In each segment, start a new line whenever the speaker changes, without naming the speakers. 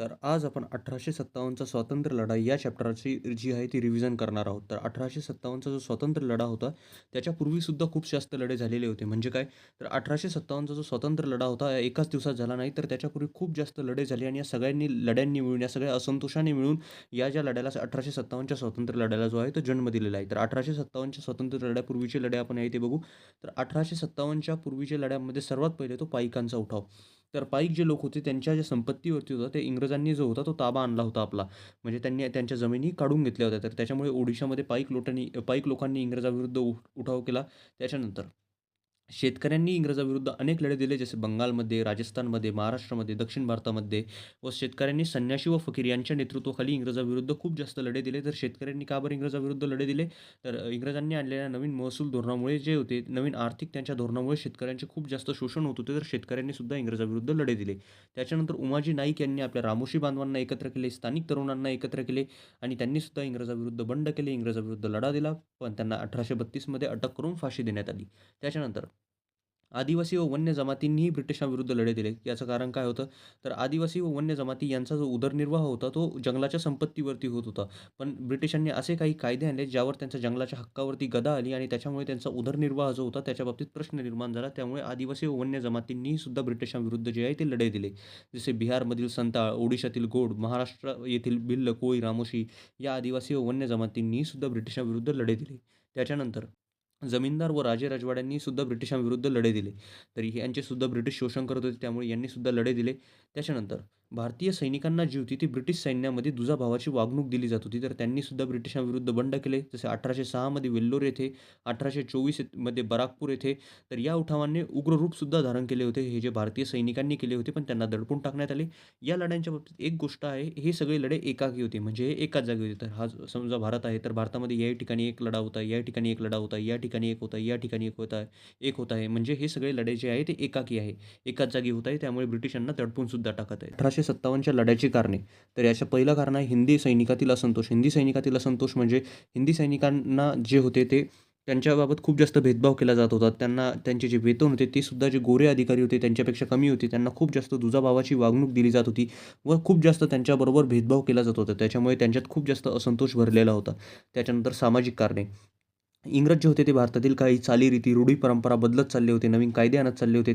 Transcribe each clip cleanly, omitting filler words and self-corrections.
तर आज आपण 1857चा स्वातंत्र्य लढा या चॅप्टरची जी आहे ती रिव्हिजन करणार आहोत. तर 1857चा जो स्वातंत्र्य लढा होता, त्याच्यापूर्वीसुद्धा खूप जास्त लढे झालेले होते. म्हणजे काय, तर 1857चा जो स्वातंत्र्य लढा होता, एकाच दिवसात झाला नाही, तर त्याच्यापूर्वी खूप जास्त लढे झाले आणि या सगळ्यांनी लढ्यांनी मिळून, या सगळ्या असंतोषाने मिळून या ज्या लढ्याला 1857च्या स्वातंत्र्य लढ्याला जो आहे तो जन्म दिलेला आहे. तर 1857च्या स्वातंत्र्य लढ्यापूर्वीचे लढे आपण आहे ते बघू. तर 1857च्या पूर्वीच्या लढ्यामध्ये सर्वात पहिले तो पाईकांचा उठाव. तर पाईक जे लोक होते त्यांच्या ज्या संपत्तीवरती होतं ते इंग्रजांनी जो होता तो ताबा आणला होता आपला. म्हणजे त्यांनी त्यांच्या जमिनी काढून घेतल्या होत्या. तर त्याच्यामुळे ओडिशामध्ये पाईक लोकांनी इंग्रजाविरुद्ध उठाव केला. त्याच्यानंतर शेतकऱ्यांनी इंग्रजाविरुद्ध अनेक लढे दिले, जसे बंगालमध्ये, राजस्थानमध्ये, महाराष्ट्रामध्ये, दक्षिण भारतामध्ये व शेतकऱ्यांनी संन्याशी व फकीर यांच्या नेतृत्वाखाली इंग्रजाविरुद्ध खूप जास्त लढे दिले. तर शेतकऱ्यांनी का बरं इंग्रजाविरुद्ध लढे दिले? तर इंग्रजांनी आणलेल्या नवीन महसूल धोरणामुळे जे होते, नवीन आर्थिक त्यांच्या धोरणामुळे शेतकऱ्यांचे खूप जास्त शोषण होत होते. तर शेतकऱ्यांनी सुद्धा इंग्रजाविरुद्ध लढे दिले. त्याच्यानंतर उमाजी नाईक यांनी आपल्या रामोशी बांधवांना एकत्र केले, स्थानिक तरुणांना एकत्र केले आणि त्यांनी सुद्धा इंग्रजाविरुद्ध बंड केले, इंग्रजाविरुद्ध लढा दिला. पण त्यांना 1832 मध्ये अटक करून फाशी देण्यात आली. त्याच्यानंतर आदिवासी व वन्य जमातींनीही ब्रिटिशांविरुद्ध लढे दिले. याचं कारण काय होतं? तर आदिवासी व वन्य जमाती यांचा जो उदरनिर्वाह होता, तो जंगलाच्या संपत्तीवरती होत होता. पण ब्रिटिशांनी असे काही कायदे आणले, ज्यावर त्यांच्या जंगलाच्या हक्कावरती गदा आली आणि त्याच्यामुळे त्यांचा उदरनिर्वाह जो होता, त्याच्या बाबतीत प्रश्न निर्माण झाला. त्यामुळे आदिवासी व वन्य जमातींनीही सुद्धा ब्रिटिशांविरुद्ध जे आहे ते लढे दिले. जसे बिहारमधील संताळ, ओडिशातील गोंड, महाराष्ट्र येथील भिल्ल, कोळी, रामोशी या आदिवासी व वन्य जमातींनीही सुद्धा ब्रिटिशांविरुद्ध लढे दिले. त्याच्यानंतर जमीनदार व राजे-रजवाड्यांनी सुद्धा ब्रिटिशांविरुद्ध लढे दिले. तरी यांचे सुद्धा ब्रिटिश शोषण करत होते, त्यामुळे यांनी सुद्धा लढे दिले. त्याच्यानंतर भारतीय सैनिकांना जी होती ती ब्रिटिश सैन्यामध्ये दुजाभावाची वागणूक दिली जात होती. तर त्यांनी सुद्धा ब्रिटिशांविरुद्ध बंड केले. जसे 1806 मध्ये वेल्लोर येथे, 1824 मध्ये बराकपूर येथे. तर या उठावांनी उग्र रूप सुद्धा धारण केले होते. हे जे भारतीय सैनिकांनी केले होते, पण त्यांना दडपून टाकण्यात आले. या लढ्यांच्या बाबतीत एक गोष्ट आहे, हे सगळे लढे एकाकी होते. म्हणजे हे एकाच जागी होते. तर हा समजा भारत आहे, तर भारतामध्ये या ठिकाणी एक लढा होता, या ठिकाणी एक लढा होता, या ठिकाणी एक होता, या ठिकाणी एक होत आहे. म्हणजे हे सगळे लढे जे आहे ते एकाकी आहे. एकाच जागी होत आहे. त्यामुळे ब्रिटिशांना दडपून सुद्धा टाकत आहे. 1857च्या लढ्याची कारणे. तर याचं पहिलं कारण आहे हिंदी सैनिकातील असंतोष. हिंदी सैनिकातील असंतोष म्हणजे हिंदी सैनिकांना जे होते ते त्यांच्याबाबत खूप जास्त भेदभाव केला जात होता. त्यांना त्यांचे जे वेतन होते ते सुद्धा जे गोरे अधिकारी होते त्यांच्यापेक्षा कमी होते. त्यांना खूप जास्त दुजाभावाची वागणूक दिली जात होती व खूप जास्त त्यांच्याबरोबर भेदभाव केला जात होता. त्याच्यामुळे त्यांच्यात खूप जास्त असंतोष भरलेला होता. त्याच्यानंतर सामाजिक कारणे. इंग्रज जे होते ते भारतातील काही चालीरीती, रूढी परंपरा बदलत चालले होते. नवीन कायदे आणत चालले होते.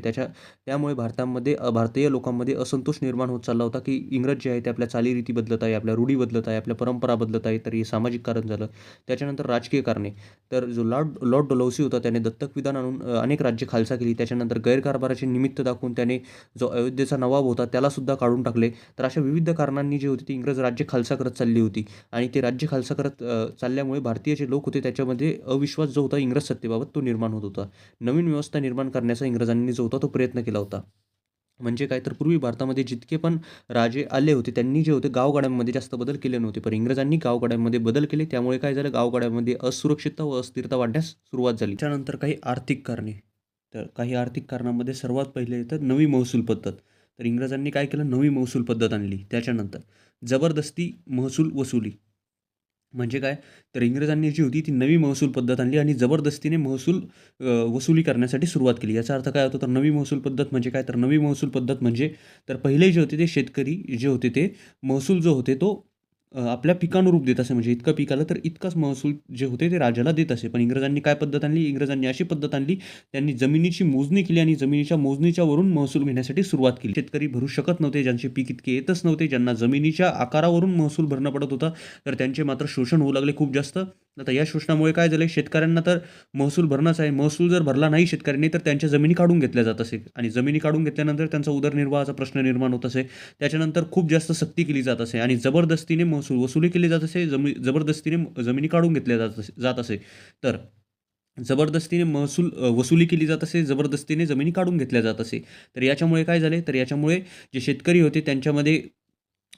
त्यामुळे भारतामध्ये भारतीय लोकांमध्ये असंतोष निर्माण होत चालला होता, की इंग्रज जे आहे ते आपल्या चालीरीती बदलत आहे, आपल्या रूढी बदलत आहे, आपल्या परंपरा बदलत आहे. तर हे सामाजिक कारण झालं. त्याच्यानंतर राजकीय कारणे. तर जो लॉर्ड लॉर्ड डलहौसी होता त्याने दत्तक विधान आणून अनेक राज्ये खालसा केली. त्याच्यानंतर गैरकारभाराचे निमित्त दाखवून त्याने जो अयोध्येचा नवाब होता त्यालासुद्धा काढून टाकले. तर अशा विविध कारणांनी जे होती ती इंग्रज राज्य खालसा करत चालली होती आणि ते राज्य खालसा करत चालल्यामुळे भारतीय जे लोक होते त्याच्यामध्ये अविश्वास जो होता इंग्रज सत्तेबाबत तो निर्माण होत होता. नवीन व्यवस्था निर्माण करण्याचा इंग्रजांनी जो होता तो प्रयत्न केला होता. म्हणजे काय, तर पूर्वी भारतामध्ये जितके पण राजे आले होते त्यांनी जे होते गावगाड्यांमध्ये जास्त बदल केले नव्हते. पण इंग्रजांनी गावगाड्यांमध्ये बदल केले. त्यामुळे काय झालं, गावगाड्यांमध्ये असुरक्षितता व अस्थिरता वाढण्यास सुरुवात झाली. त्यानंतर काही आर्थिक कारणे. तर काही आर्थिक कारणांमध्ये सर्वात पहिले येतं नवी महसूल पद्धत. तर इंग्रजांनी काय केलं, नवी महसूल पद्धत आणली. त्याच्यानंतर जबरदस्ती महसूल वसुली. म्हणजे काय, तर इंग्रजांनी जी होती ती नवी महसूल पद्धत आणली आणि जबरदस्तीने महसूल वसुली करण्यासाठी सुरुवात केली. याचा अर्थ काय होतो, तर नवी महसूल पद्धत म्हणजे काय, तर नवी महसूल पद्धत म्हणजे तर पहिले जे होते ते शेतकरी जे होते ते महसूल जो होते तो आपल्या पिकानुरूप देत असे. म्हणजे इतकं पीक आलं तर इतकाच महसूल जे होते ते राजाला देत असे. पण इंग्रजांनी काय पद्धत आणली, इंग्रजांनी अशी पद्धत आणली, त्यांनी जमिनीची मोजणी केली आणि जमिनीच्या मोजणीच्या वरून महसूल घेण्यासाठी सुरुवात केली. शेतकरी भरू शकत नव्हते, ज्यांचे पीक इतके येतच नव्हते, ज्यांना जमिनीच्या आकारावरून महसूल भरणं पडत होता, तर त्यांचे मात्र शोषण होऊ लागले खूप जास्त. आता या शोषणामुळे काय झाले, शेतकऱ्यांना तर महसूल भरणंच आहे. महसूल जर भरला नाही शेतकऱ्यांनी तर त्यांच्या जमिनी काढून घेतल्या जात असे आणि जमिनी काढून घेतल्यानंतर त्यांचा उदरनिर्वाहाचा प्रश्न निर्माण होत असे. त्याच्यानंतर खूप जास्त सक्ती केली जात असे आणि जबरदस्तीने महसूल वसुली केली जात असे. जबरदस्तीने जमिनी काढून घेतल्या जात असे. तर जबरदस्तीने महसूल वसुली केली जात असे, जबरदस्तीने जमिनी काढून घेतल्या जात असे. तर याच्यामुळे काय झाले, तर याच्यामुळे जे शेतकरी होते त्यांच्यामध्ये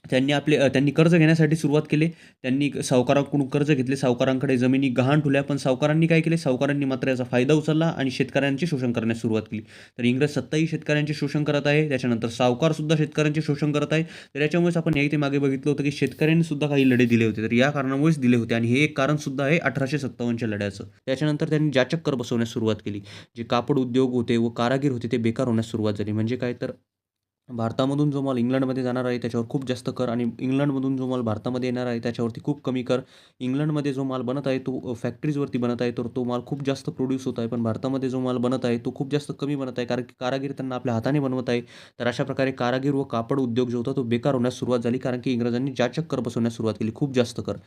त्यांनी कर्ज घेण्यासाठी सुरुवात केली. त्यांनी सावकारांकडून कर्ज घेतले, सावकारांकडे जमिनी गहाण ठेवल्या. पण सावकारांनी काय केले, सावकारांनी मात्र याचा फायदा उचलला आणि शेतकऱ्यांचे शोषण करण्यास सुरुवात केली. तर इंग्रज सत्ताही शेतकऱ्यांचे शोषण करत आहे. त्याच्यानंतर सावकारसुद्धा शेतकऱ्यांचे शोषण करत आहे. तर याच्यामुळेच आपण या इथे मागे बघितलं होतं की शेतकऱ्यांनी सुद्धा काही लढे दिले होते. तर या कारणामुळेच दिले होते आणि हे एक कारण सुद्धा आहे 1857च्या लढ्याचं. त्याच्यानंतर त्यांनी जाचक कर बसवण्यास सुरुवात केली. जे कापड उद्योग होते व कारागीर होते ते बेकार होण्यास सुरुवात झाली. म्हणजे काय, तर भारतामधून जो माल इंग्लंडमध्ये जाणार आहे त्याच्यावर खूप जास्त कर आणि इंग्लंडमधून जो माल भारतामध्ये येणार आहे त्याच्यावरती खूप कमी कर. इंग्लंडमध्ये जो माल बनत आहे तो फॅक्टरीजवरती बनत आहे, तर तो माल खूप जास्त प्रोड्यूस होत आहे. पण भारतामध्ये जो माल बनत आहे तो खूप जास्त कमी बनत आहे, कारण की कारागीर त्यांना आपल्या हाताने बनवत आहे. तर अशा प्रकारे कारागीर व कापड उद्योग जो होता तो बेकार होण्यास सुरुवात झाली, कारण की इंग्रजांनी जाचक कर बसवण्यास सुरुवात केली, खूप जास्त कर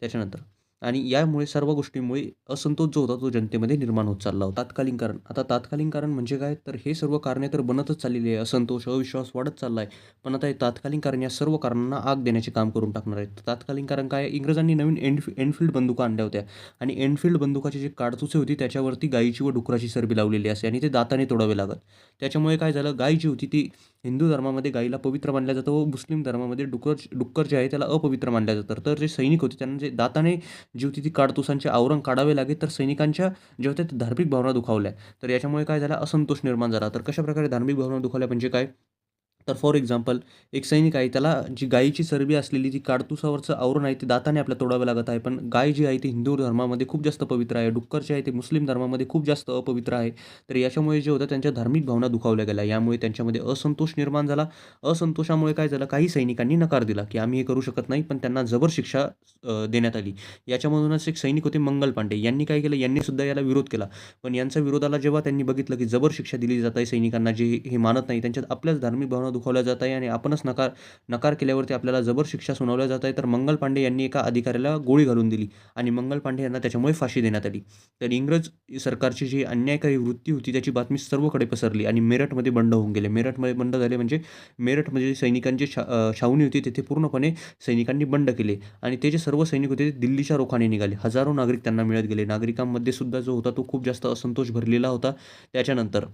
त्याच्यानंतर. आणि यामुळे सर्व गोष्टींमुळे असंतोष जो होता तो जनतेमध्ये निर्माण होत चालला होता. तात्कालीन कारण. आता तात्कालीन कारण म्हणजे काय? तर हे सर्व कारणे तर बनतच चाललेली आहे. असंतोष, अविश्वास वाढत चालला आहे. पण आता हे तात्कालीन कारण या सर्व कारणांना आग देण्याचे काम करून टाकणार आहेत. तर तात्कालीन कारण काय आहे? इंग्रजांनी नवीन एनफील्ड बंदुका आणल्या होत्या आणि एनफील्ड बंदुकाची जी काडतुसे होती त्याच्यावरती गायीची व डुकराची चरबी लावलेली असे आणि ते दाताने तोडावे लागत. त्याच्यामुळे काय झालं? गाय जी होती ती हिंदू धर्मामध्ये गायीला पवित्र मानलं जातं व मुस्लिम धर्मामध्ये डुक्कर जे आहे त्याला अपवित्र मानलं जातं. तर जे सैनिक होते त्यांना जे दाताने जी होती ती काडतुसांचे आवरण काढावे लागेल, तर सैनिकांच्या जे होत्या त्या धार्मिक भावना दुखावल्या. तर याच्यामुळे काय झालं? असंतोष निर्माण झाला. तर कशाप्रकारे धार्मिक भावना दुखावल्या म्हणजे काय? तर फॉर एक्झाम्पल एक सैनिक आहे त्याला जी गायीची चरबी असलेली जी काडतुसावरचं आवरण आहे ते दाताने आपल्याला तोडावं लागत आहे. पण गाय जी आहे ती हिंदू धर्मामध्ये खूप जास्त पवित्र आहे. डुक्कर जे आहे ते मुस्लिम धर्मामध्ये खूप जास्त अपवित्र आहे. तर याच्यामुळे जे होतं त्यांच्या धार्मिक भावना दुखावल्या गेल्या. यामुळे त्यांच्यामध्ये असंतोष निर्माण झाला. असंतोषामुळे काय झालं? काही सैनिकांनी नकार दिला, की आम्ही हे करू शकत नाही. पण त्यांना जबर शिक्षा देण्यात आली. याच्यामधूनच एक सैनिक होते मंगल पांडे. यांनी काय केलं? यांनी सुद्धा याला विरोध केला. पण यांच्या विरोधाला जेव्हा त्यांनी बघितलं, की जबर शिक्षा दिली जात आहे सैनिकांना जे हे मानत नाही, त्यांच्यात आपल्याच धार्मिक भावना दुखावल्या जात आहे आणि आपणच नकार नकार केल्यावरती आपल्याला जबर शिक्षा सुनावल्या जात आहे. तर मंगल पांडे यांनी एका अधिकाऱ्याला गोळी घालून दिली आणि मंगल पांडे यांना त्याच्यामुळे फाशी देण्यात आली. तर इंग्रज सरकारची जी अन्यायकारी वृत्ती होती त्याची बातमी सर्वकडे पसरली आणि मेरठमध्ये बंड होऊन गेले. मेरठमध्ये बंड झाले म्हणजे मेरठमध्ये सैनिकांची छावणी होती तिथे पूर्णपणे सैनिकांनी बंड केले आणि ते जे सर्व सैनिक होते ते दिल्लीच्या रोखाने निघाले. हजारो नागरिक त्यांना मिळत गेले. नागरिकांमध्ये सुद्धा जो होता तो खूप जास्त असंतोष भरलेला होता. त्याच्यानंतर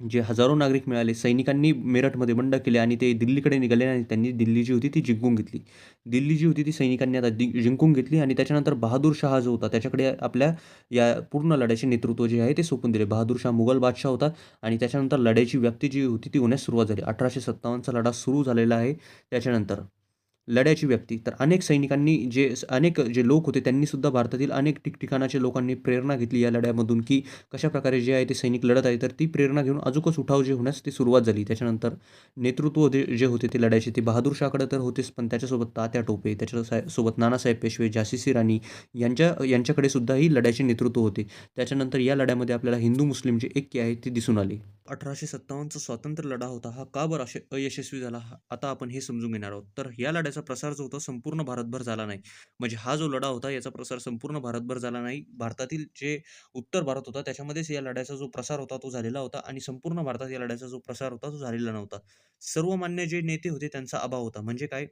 जे हजारो नागरिक मिळाले, सैनिकांनी मेरठमध्ये बंड केले आणि ते दिल्लीकडे निघाले आणि त्यांनी दिल्ली जी होती ती जिंकून घेतली. दिल्ली जी होती ती सैनिकांनी आता जिंकून घेतली आणि त्याच्यानंतर बहादूर शाह जो होता त्याच्याकडे आपल्या या पूर्ण लढ्याचे नेतृत्व जे आहे ते सोपवून दिले. बहादूर शाह मुघल बादशाह होता आणि त्याच्यानंतर लढ्याची व्याप्ती जी होती ती होण्यास सुरुवात झाली. 1857चा लढा सुरू झालेला आहे. त्याच्यानंतर लढ्याची व्याप्ती. तर अनेक सैनिकांनी अनेक जे लोक होते त्यांनी सुद्धा भारतातील अनेक ठिकठिकाणाच्या लोकांनी प्रेरणा घेतली या लढ्यामधून, की कशाप्रकारे जे आहे ते सैनिक लढत आहे. तर ती प्रेरणा घेऊन अजूकच उठाव जे होण्यास ती सुरुवात झाली. त्याच्यानंतर नेतृत्व जे होते ते लढ्याचे ते बहादूर शाहकडे तर होतेच, पण त्याच्यासोबत तात्या टोपे, सोबत नानासाहेब पेशवे, झाशीची राणी यांच्याकडे सुद्धा ही लढ्याचे नेतृत्व होते. त्याच्यानंतर या लढ्यामध्ये आपल्याला हिंदू-मुस्लिम जे ऐक्य आहे ते दिसून आले. 1857चा स्वातंत्र्य लढा होता हा का बरं अयशस्वी झाला? आता आपण हे समजून घेणार आहोत. तर या लढ्याचा प्रसार जो होता संपूर्ण भारतभर झाला नाही. म्हणजे हा जो लढा होता याचा प्रसार संपूर्ण भारतभर झाला नाही. भारतातील जे उत्तर भारत होता त्याच्यामध्येच या लढ्याचा जो प्रसार होता तो झालेला होता आणि संपूर्ण भारतात या लढ्याचा जो प्रसार होता तो झालेला नव्हता. सर्वमान्य जे नेते होते त्यांचा अभाव होता. म्हणजे काय?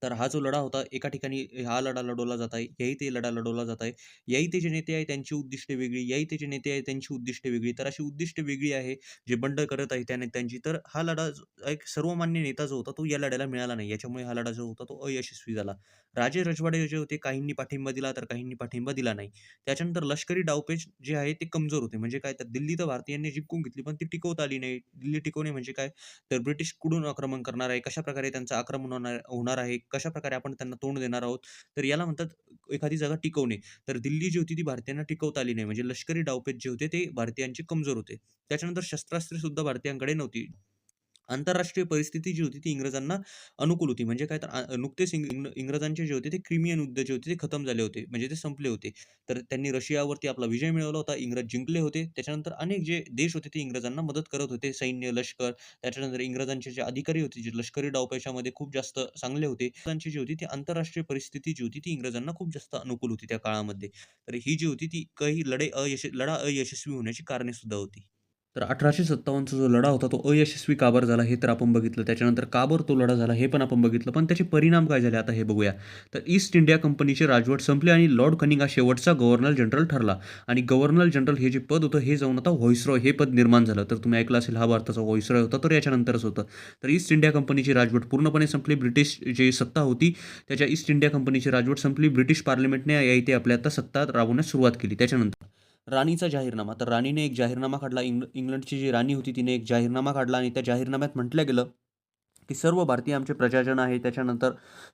तर हा जो लढा होता एका ठिकाणी हा लढा लढवला जात आहे, याही ते लढा लढवला जात आहे. याही ते जे नेते आहेत त्यांची उद्दिष्टे वेगळी, याही ते जे नेते आहेत त्यांची उद्दिष्टे वेगळी. तर अशी उद्दिष्टे वेगळी आहे, जे बंड करत आहे त्या नेत्यांची. तर हा लढा एक सर्वमान्य नेता जो होता तो या लढ्याला मिळाला नाही. याच्यामुळे हा लढा जो होता तो अयशस्वी झाला. राजे रजवाडे जे होते काहींनी पाठिंबा दिला तर काहींनी पाठिंबा दिला नाही. त्याच्यानंतर लष्करी डावपेच जे आहे ते कमजोर होते. म्हणजे काय तर दिल्ली तर भारतीयांनी जिंकून घेतली पण ती टिकवता आली नाही. दिल्ली टिकवणे म्हणजे काय? तर ब्रिटिश कुठून आक्रमण करणार आहे, कशाप्रकारे त्यांचं आक्रमण होणार होणार आहे, कशाप्रकारे आपण त्यांना तोंड देणार आहोत. तर याला म्हणतात एखादी जागा टिकवणे. तर दिल्ली जी होती ती भारतीयांना टिकवता आली नाही. म्हणजे लष्करी डावपेच जे होते ते भारतीयांचे कमजोर होते. त्याच्यानंतर शस्त्रास्त्रे सुद्धा भारतीयांकडे नव्हती. आंतरराष्ट्रीय परिस्थिती जी होती ती इंग्रजांना अनुकूल होती. म्हणजे काय तर नुकतेच इंग्रजांचे जे होते ते क्रिमियन युद्ध जे होते ते खतम झाले होते. म्हणजे ते संपले होते. तर त्यांनी रशियावरती आपला विजय मिळवला होता. इंग्रज जिंकले होते. त्याच्यानंतर अनेक जे देश होते ते इंग्रजांना मदत करत होते. सैन्य, लष्कर. त्याच्यानंतर इंग्रजांचे जे अधिकारी होते, जे लष्करी डावपेचामध्ये खूप जास्त चांगले होते. इंग्रजांची जी होती ती आंतरराष्ट्रीय परिस्थिती जी होती ती इंग्रजांना खूप जास्त अनुकूल होती त्या काळामध्ये. तर ही जी होती ती काही लढा अयशस्वी होण्याची कारणे सुद्धा होती. तर 1857चा जो लढा होता तो अयशस्वी का बरं झाला हे तर आपण बघितलं. त्याच्यानंतर का बरं तो लढा झाला हे पण आपण बघितलं. पण त्याचे परिणाम काय झाले आता हे बघूया. तर ईस्ट इंडिया कंपनीचे राजवट संपले आणि लॉर्ड कनिंग हा शेवटचा गव्हर्नर जनरल ठरला आणि गव्हर्नर जनरल हे जे पद होतं हे जाऊन आता व्हाईसरॉय हे पद निर्माण झालं. तर तुम्ही ऐकलं असेल हा भारताचा व्हाईसरॉय होता तर याच्यानंतरच होतं. तर ईस्ट इंडिया कंपनीची राजवट पूर्णपणे संपली. ब्रिटिश जी सत्ता होती त्याच्या ईस्ट इंडिया कंपनीची राजवट संपली. ब्रिटिश पार्लमेंटने या इथे आपल्या आता सत्ता राबवण्यास सुरुवात केली. त्याच्यानंतर राणीचा जाहीरनामा. तर राणीने एक जाहीरनामा काढला. इंग्लंडची जी राणी होती तिने एक जाहीरनामा काढला आणि त्या जाहीरनाम्यात म्हटलं गेलं की सर्व भारतीय आमचे प्रजाजन आहे. त्याच्यानंतर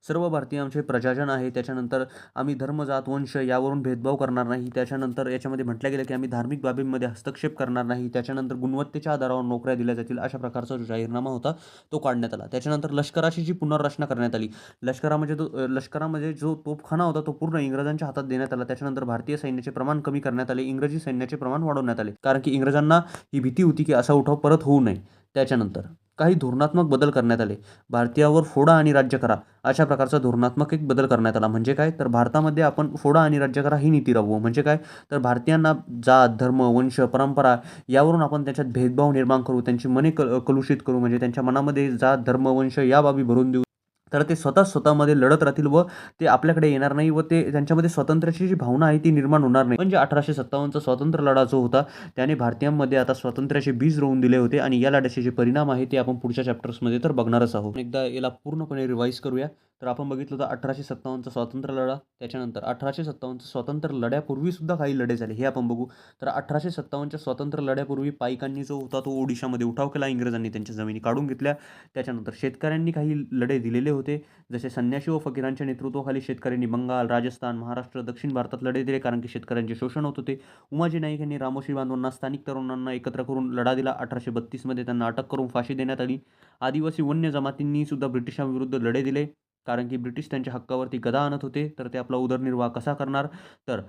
सर्व भारतीय आमचे प्रजाजन आहे. त्याच्यानंतर आम्ही धर्म, जात, वंश यावरून भेदभाव करणार नाही. त्याच्यानंतर याच्यामध्ये म्हटलं गेलं की आम्ही धार्मिक बाबींमध्ये हस्तक्षेप करणार नाही. त्याच्यानंतर गुणवत्तेच्या आधारावर नोकऱ्या दिल्या जातील. अशा प्रकारचा जो जाहीरनामा होता तो काढण्यात आला. त्याच्यानंतर लष्कराची जी पुनर्रचना करण्यात आली. लष्करामध्ये जो तोफखाना होता तो पूर्ण इंग्रजांच्या हातात देण्यात आला. त्याच्यानंतर भारतीय सैन्याचे प्रमाण कमी करण्यात आले. इंग्रजी सैन्याचे प्रमाण वाढवण्यात आले. कारण की इंग्रजांना ही भीती होती की असा उठाव परत होऊ नये. त्याच्यानंतर काही धोरणात्मक बदल करण्यात आले. भारतीयावर फोडा आणि राज्य करा अशा प्रकारचा धोरणात्मक एक बदल करण्यात आला. म्हणजे काय तर भारतामध्ये आपण फोडा आणि राज्य करा ही नीती राबवू. म्हणजे काय तर भारतीयांना जात, धर्म, वंश, परंपरा यावरून आपण त्याच्यात भेदभाव निर्माण करू. त्यांची मने कलुषित करू. म्हणजे त्यांच्या मनामध्ये जात, धर्म, वंश या बाबी भरून देऊ. तर ते स्वतःमध्ये लढत राहतील व ते आपल्याकडे येणार नाही व ते त्यांच्यामध्ये स्वातंत्र्याची जी भावना आहे ती निर्माण होणार नाही. म्हणजे 1857चा स्वातंत्र्य लढा जो होता त्याने भारतीयांमध्ये आता स्वातंत्र्याचे बीज रोवून दिले होते आणि या लढ्याचे जे परिणाम आहे ते आपण पुढच्या चॅप्टर्समध्ये तर बघणारच आहोत. एकदा याला पूर्णपणे रिवाईज करूया. तर आपण बघितलं होतं 1857चा स्वातंत्र्य लढा. त्याच्यानंतर 1857चा स्वातंत्र्य लढ्यापूर्वी सुद्धा काही लढे झाले हे आपण बघू. तर 1857च्या स्वातंत्र्य लढ्यापूर्वी पाईकांनी जो होता तो ओडिशामध्ये उठाव केला. इंग्रजांनी त्यांच्या जमिनी काढून घेतल्या. त्याच्यानंतर शेतकऱ्यांनी काही लढे दिलेले होते. जसे संन्याशी व फकीरांच्या नेतृत्वाखाली शेतकऱ्यांनी बंगाल, राजस्थान, महाराष्ट्र, दक्षिण भारतात लढे दिले कारण की शेतकऱ्यांचे शोषण होत होते. उमाजी नाईक यांनी रामोशी बांधवांना, स्थानिक तरुणांना एकत्र करून लढा दिला. 1832मध्ये त्यांना अटक करून फाशी देण्यात आली. आदिवासी वन्य जमातींनी सुद्धा ब्रिटिशांविरुद्ध लढे दिले कारण की ब्रिटिश त्यांच्या हक्कावरती गदा आणत होते. तर ते आपला उदरनिर्वाह कसा करणार तर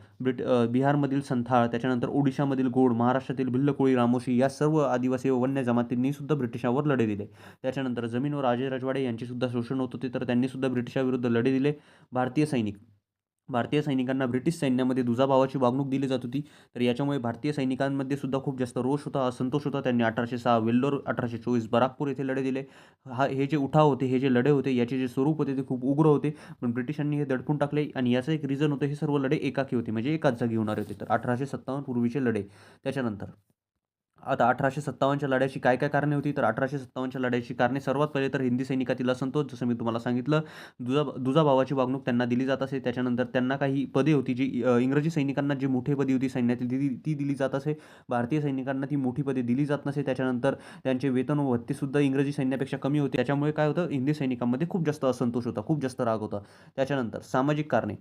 बिहारमधील संथाळ, त्याच्यानंतर ओडिशामधील गोड, महाराष्ट्रातील भिल्लकोळी, रामोशी या सर्व आदिवासी व वन्य जमातींनी सुद्धा ब्रिटिशांवर लढे दिले. त्याच्यानंतर जमीन व राजेरजवाडे यांचे सुद्धा शोषण होत होते तर त्यांनी सुद्धा ब्रिटिशाविरुद्ध लढे दिले. भारतीय सैनिकांना ब्रिटिश सैन्यामध्ये दुजाभावाची वागणूक दिली जात होती. तर याच्यामुळे भारतीय सैनिकांमध्ये सुद्धा खूप जास्त रोष होता, असंतोष होता. त्यांनी 1806 वेल्लोर, 1824 बराकपूर येथे लढे दिले. हे जे उठाव होते, हे जे लढे होते, याचे जे स्वरूप होते ते खूप उग्र होते. पण ब्रिटिशांनी हे दडपून टाकले आणि याचं एक रिझन होतं, हे सर्व लढे एकाकी होते म्हणजे एकाच जागी होणारे होते. तर 1857 पूर्वीचे लढे. त्याच्यानंतर आता 1857च्या लढ्याची काय काय कारणे होती तर 1857च्या लढ्याची कारणे सर्वात पहिले तर हिंदी सैनिकातील असंतोष, जसं मी तुम्हाला सांगितलं, दुजाभावाची वागणूक त्यांना दिली जात असे. त्याच्यानंतर त्यांना काही पदे होती जी इंग्रजी सैनिकांना जी मोठी पदे होती सैन्यातील ती दिली जात असे. भारतीय सैनिकांना ती मोठी पदे दिली जात नसे. त्याच्यानंतर त्यांचे वेतन व भत्तेसुद्धा इंग्रजी सैन्यापेक्षा कमी होते. त्याच्यामुळे काय होतं हिंदी सैनिकांमध्ये खूप जास्त असंतोष होता, खूप जास्त राग होता. त्याच्यानंतर सामाजिक कारणे,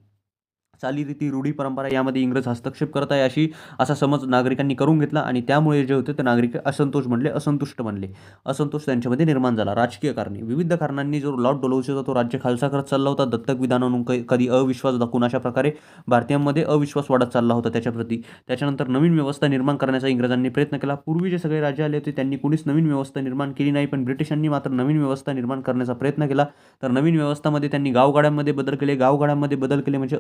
चालीरीती, रूढी, परंपरा यामध्ये इंग्रज हस्तक्षेप करत आहे असा समज नागरिकांनी करून घेतला आणि त्यामुळे जे होते ते नागरिक असंतुष्ट बनले. असंतोष त्यांच्यामध्ये निर्माण झाला. राजकीय कारणे, विविध कारणांनी जो लॉर्ड डलहौसी होता तो राज्य खालसा करत चालला होता. दत्तक विधानातून कधी अविश्वास दाखवून अशा प्रकारे भारतीयांमध्ये अविश्वास वाढत चालला होता त्याच्याप्रती. त्याच्यानंतर नवीन व्यवस्था निर्माण करण्याचा इंग्रजांनी प्रयत्न केला. पूर्वी जे सगळे राज्य आले होते त्यांनी कुणीच नवीन व्यवस्था निर्माण केली नाही, पण ब्रिटिशांनी मात्र नवीन व्यवस्था निर्माण करण्याचा प्रयत्न केला. तर नवीन व्यवस्थामध्ये त्यांनी गावगाड्यांमध्ये बदल केले. गावगाड्यांमध्ये बदल केले म्हणजे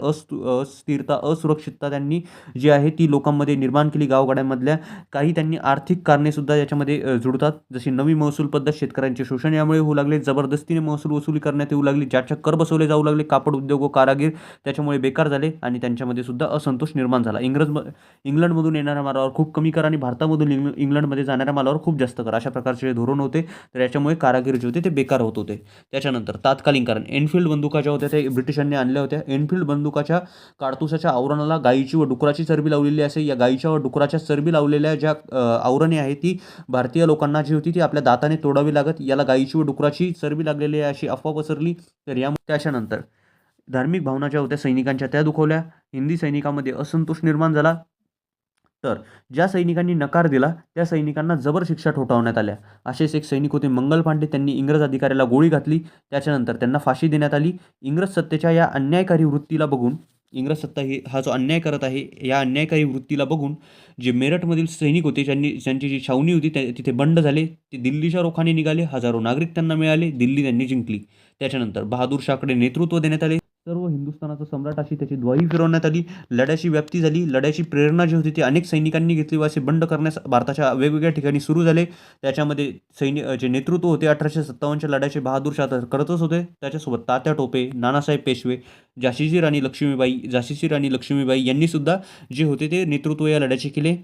अस्थिरता, असुरक्षितता त्यांनी जी आहे ती लोकांमध्ये निर्माण केली गावगाड्यांमधल्या. काही त्यांनी आर्थिक कारणे सुद्धा याच्यामध्ये जुळतात, जशी नवी महसूल पद्धत, शेतकऱ्यांचे शोषण यामुळे होऊ लागले. जबरदस्तीने महसूल वसुली करण्यात येऊ लागली, ज्याच्या कर बसवले जाऊ लागले. कापड उद्योग व कारागीर त्याच्यामुळे बेकार झाले आणि त्यांच्यामध्ये सुद्धा असंतोष निर्माण झाला. इंग्लंडमधून येणाऱ्या मालावर खूप कमी कर आणि भारतामधून इंग्लंडमध्ये जाणाऱ्या मालावर खूप जास्त कर, अशा प्रकारचे धोरण होते. तर याच्यामुळे कारागीर जे होते ते बेकार होत होते. त्याच्यानंतर तात्कालीन कारण, एनफिल्ड बंदुका ज्या होत्या त्या ब्रिटिशांनी आणल्या होत्या. एनफिल्ड बंदुकाच्या काडतुसाच्या आवरणाला गायीची व डुकराची चरबी लावलेली असे. या गायीच्या व डुकराच्या चरबी लावलेल्या ज्या आवरणे आहे ती भारतीय लोकांना जी होती ती आपल्या दाताने तोडावी लागत. याला गायीची व डुकराची चरबी लागलेली आहे अशी अफवा पसरली. तर त्याच्यानंतर धार्मिक भावना ज्या होत्या सैनिकांच्या त्या दुखवल्या. हिंदी सैनिकांमध्ये असंतोष निर्माण झाला. तर ज्या सैनिकांनी नकार दिला त्या सैनिकांना जबर शिक्षा ठोठावण्यात आल्या. असेच एक सैनिक होते मंगल पांडे. त्यांनी इंग्रज अधिकाऱ्याला गोळी घातली. त्याच्यानंतर त्यांना फाशी देण्यात आली. इंग्रज सत्तेच्या या अन्यायकारी वृत्तीला बघून, इंग्रज सत्ता हा जो अन्याय करत आहे या अन्यायकारी वृत्तीला बघून जे मेरठमधील सैनिक होते ज्यांची जी छावणी होती तिथे बंड झाले. ते दिल्लीच्या रोखाने निघाले. हजारो नागरिक त्यांना मिळाले. दिल्ली त्यांनी जिंकली. त्याच्यानंतर बहादूर शाहकडे नेतृत्व देण्यात आले. सर्व हिंदुस्थानाचा सम्राट अशी त्याची द्वाही फिरवण्यात आली. लढ्याची व्याप्ती झाली. लढ्याची प्रेरणा जी होती ती अनेक सैनिकांनी घेतली व असे बंड करण्यास भारताच्या वेगवेगळ्या ठिकाणी सुरू झाले. त्याच्यामध्ये जे नेतृत्व होते 1857च्या लढ्याचे बहादूर शाह तर करतच होते. त्याच्यासोबत तात्या टोपे, नानासाहेब पेशवे, झाशीची राणी लक्ष्मीबाई यांनी सुद्धा जे होते ते नेतृत्व या लढ्याचे केले.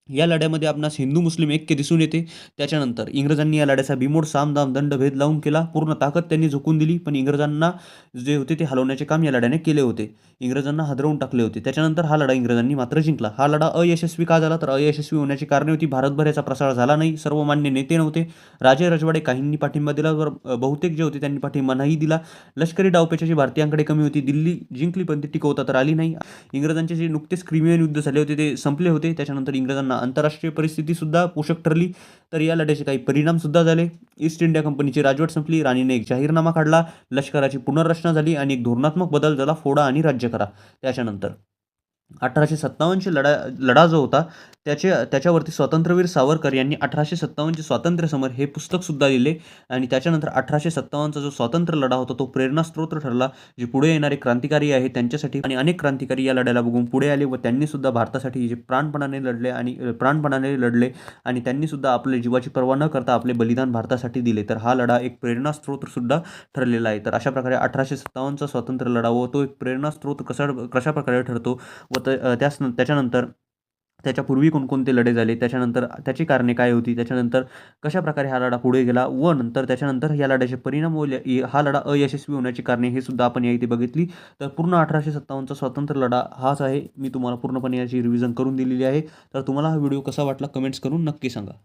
या लढ्यामध्ये आपणास हिंदू मुस्लिम ऐक्य दिसून येते. त्याच्यानंतर इंग्रजांनी या लढ्याचा बिमोड साम दाम दंड भेद लावून केला. पूर्ण ताकद त्यांनी झोकून दिली, पण इंग्रजांना जे होते ते हलवण्याचे काम या लढ्याने केले होते. इंग्रजांना हादरवून टाकले होते. त्याच्यानंतर हा लढा इंग्रजांनी मात्र जिंकला. हा लढा अयशस्वी का झाला, तर अयशस्वी होण्याची कारणे होती भारतभर याचा प्रसार झाला नाही, सर्वमान्य नेते नव्हते, राजे रजवाडे काहींनी पाठिंबा दिला, बहुतेक जे होते त्यांनी पाठिंबा नाही दिला. लष्करी डावपेचाची भारतीयांकडे कमी होती. दिल्ली जिंकली पण ती टिकवता तर आली नाही. इंग्रजांचे जे नुकतेच क्रिमियन युद्ध झाले होते ते संपले होते. त्याच्यानंतर इंग्रजांना आंतरराष्ट्रीय परिस्थितीसुद्धा पोषक ठरली. तर या लढ्याचे काही परिणामसुद्धा झाले. ईस्ट इंडिया कंपनीची राजवट संपली. राणीने एक जाहीरनामा काढला. लष्कराची पुनर्रचना झाली आणि एक धोरणात्मक बदल झाला, फोडा आणि राज्य करा. त्याच्यानंतर 1857ची लढा जो होता त्याच्यावरती स्वातंत्र्यवीर सावरकर यांनी 1857चे स्वातंत्र्य समर हे पुस्तकसुद्धा लिहिले. आणि त्याच्यानंतर 1857चा जो स्वातंत्र्य लढा होता तो प्रेरणास्त्रोत ठरला. जे पुढे येणारे क्रांतिकारी आहेत त्यांच्यासाठी, आणि अनेक क्रांतिकारी या लढ्याला बघून पुढे आले व त्यांनीसुद्धा भारतासाठी जे प्राणपणाने लढले आणि त्यांनीसुद्धा आपल्या जीवाची पर्वा न करता आपले बलिदान भारतासाठी दिले. तर हा लढा एक प्रेरणास्त्रोतसुद्धा ठरलेला आहे. तर अशा प्रकारे 1857चा स्वातंत्र्य लढा व तो एक प्रेरणास्त्रोत कशा प्रकारे ठरतो व त्याच्यानंतर त्याच्यापूर्वी कोणकोणते लढे झाले, त्याच्यानंतर त्याची कारणे काय होती, त्याच्यानंतर कशाप्रकारे हा लढा पुढे गेला व नंतर त्याच्यानंतर या लढ्याचे परिणाम व हा लढा अयशस्वी होण्याची कारणे हे सुद्धा आपण या इथे बघितली. तर पूर्ण 1857चा स्वातंत्र्य लढा हाच आहे. मी तुम्हाला पूर्णपणे याची रिव्हिजन करून दिलेली आहे. तर तुम्हाला हा व्हिडिओ कसा वाटला कमेंट्स करून नक्की सांगा.